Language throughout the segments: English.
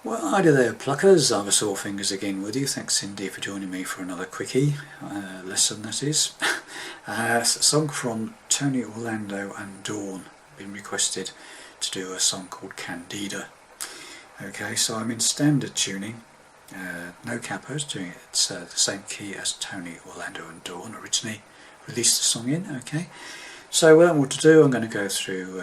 Well, hi there pluckers, I'm a Sore Fingers again with you. Thanks Cindy for joining me for another quickie lesson, that is. It's a song from Tony Orlando and Dawn, been requested to do a song called Candida. Okay, so I'm in standard tuning, no capos, doing it the same key as Tony Orlando and Dawn originally released the song in. Okay, so what to do, I'm going to go through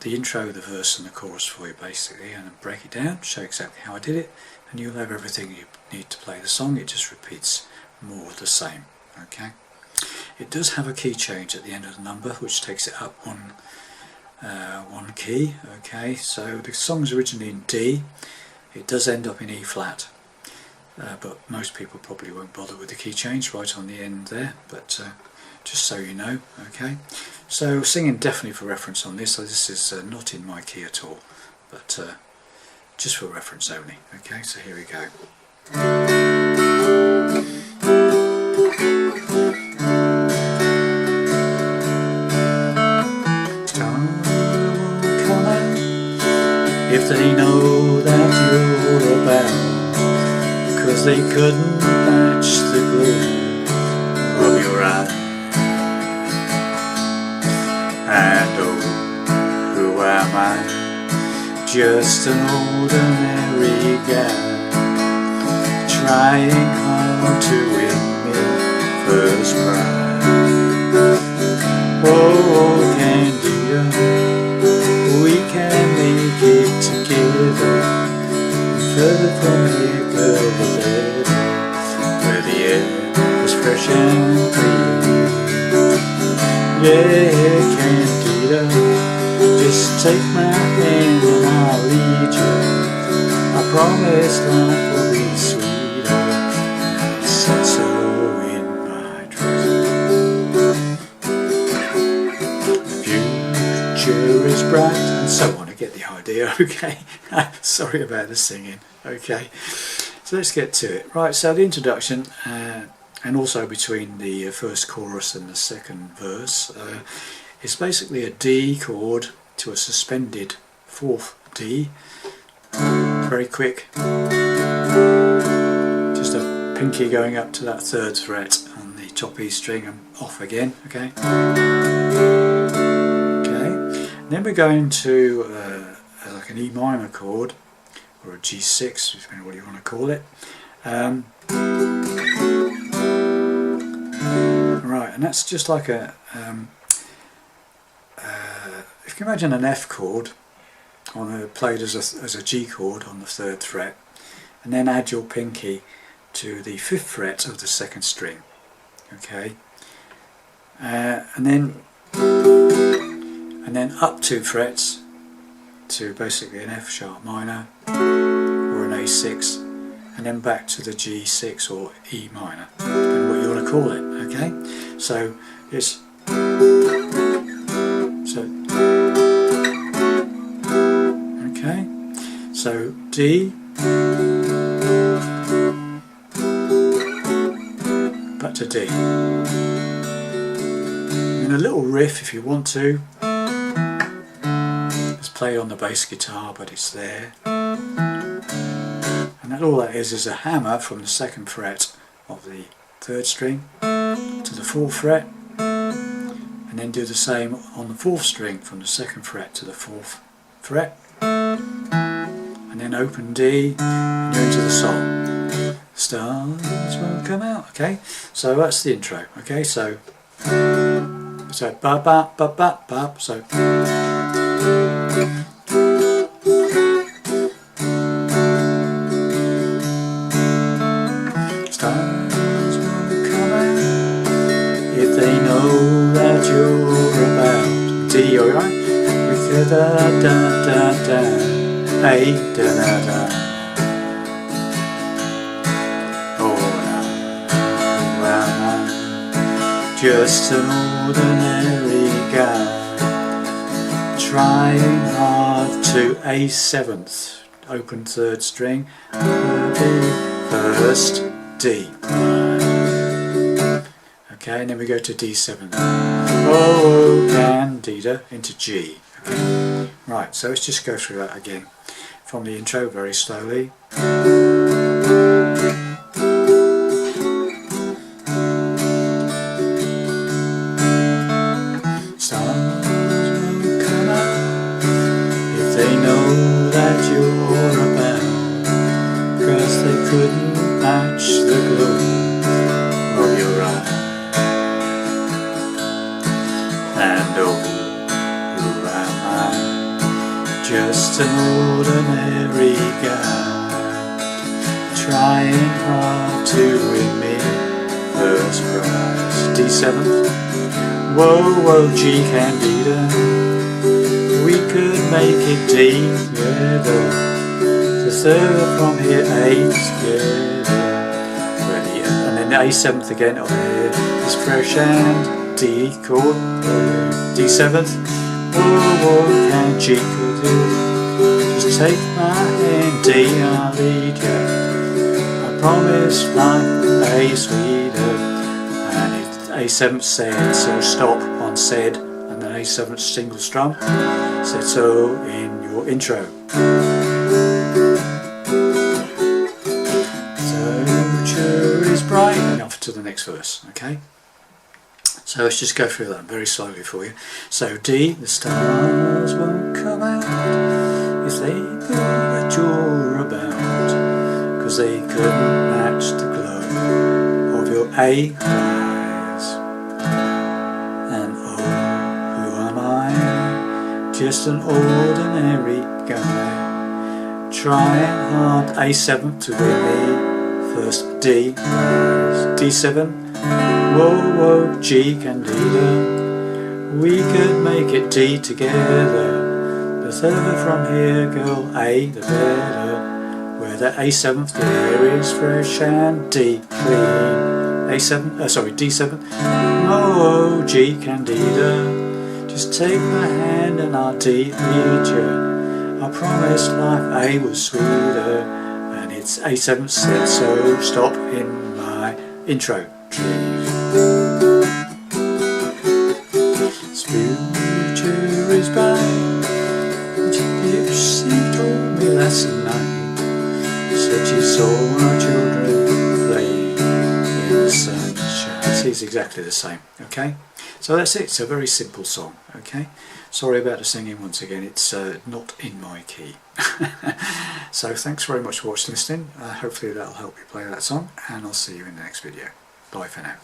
the intro, the verse and the chorus for you basically, and break it down, show exactly how I did it, and you'll have everything you need to play the song. It just repeats more of the same. Okay, it does have a key change at the end of the number which takes it up one key. Okay, so the song's originally in D, it does end up in E flat, but most people probably won't bother with the key change right on the end there, but just so you know. Okay, so singing definitely for reference on this, so this is not in my key at all, but just for reference only. Okay, so here we go. If they know that you're about, 'cause they couldn't match the glow of your eyes. And oh, who am I? Just an ordinary guy, trying hard to win me first prize. Oh, Candida, we can make it together, further from here, girl, the better, where the air is fresh and clean. Yeah, Candida, just take my hand and I'll lead you. I promise life will be sweeter, it said so in my dreams. The future is bright, and so on. I get the idea. Okay, sorry about the singing. Okay, so let's get to it. Right, so the introduction, and also between the first chorus and the second verse, it's basically a D chord to a suspended fourth D. Very quick, just a pinky going up to that third fret on the top E string and off again. Okay, and then we're going to like an E minor chord, or a G6, depending on what you want to call it. Right, and that's just like a if you can imagine an F chord played as a G chord on the third fret, and then add your pinky to the fifth fret of the second string. Okay, and then up 2 frets to basically an F sharp minor or an A6, and then back to the G6 or E minor, depending on what you want to call it. Okay, so it's so D, back to D, and a little riff if you want to. It's played on the bass guitar, but it's there. And all that is a hammer from the second fret of the third string to the fourth fret, and then do the same on the fourth string from the second fret to the fourth fret, and then open D, and you're into the song. Stars won't come out. Okay, so that's the intro. Okay, so ba ba ba ba ba. So. Stars won't come out if they know that you're about. D, alright? With the da da da da. Hey, da da da. Oh, who am I? Just an ordinary guy, trying hard to A7th, open third string, first D. Okay, and then we go to D7. Oh, Candida into G. Okay. Right, so let's just go through that again. from the intro very slowly. Stars won't come out if they know that you're about, 'cause they couldn't match the glow of your eye. And oh, who am I? Just an ordinary guy, trying hard to win me first prize. D7. Whoa, whoa, G Candida, we could make it D together. The third from here, A together. Ready, and then the A7th again up here is fresh and D chord. D7th. Whoa, whoa, can G could do. Just take my hand, D, I'll lead you. I promise like A sweeter. And it's A7th said, so stop on said, and then A7th single strum. Said so in your intro. So future is bright, and off to the next verse, okay? So let's just go through that very slowly for you. So D, the stars won't come out if they know that you're about, 'cause they couldn't match the glow of your A eyes. And oh, who am I? Just an ordinary guy, trying hard. A7 to win me first D rise. D7. Whoa, whoa, G Candida, we could make it D together. The third from here, girl, A the better. Where the A7th there is fresh and D clean. A7, sorry, D7. Whoa, G Candida, just take my hand and I'll D lead you. I promised life A was sweeter, and it's A7 said so. Stop in my intro. Future is bright. She told me last night, said she saw our children playing in the sunshine. See, it's exactly the same, okay? So that's it. It's a very simple song, okay? Sorry about the singing once again, it's not in my key. So thanks very much for watching, listening. Hopefully that'll help you play that song, and I'll see you in the next video. Bye for now.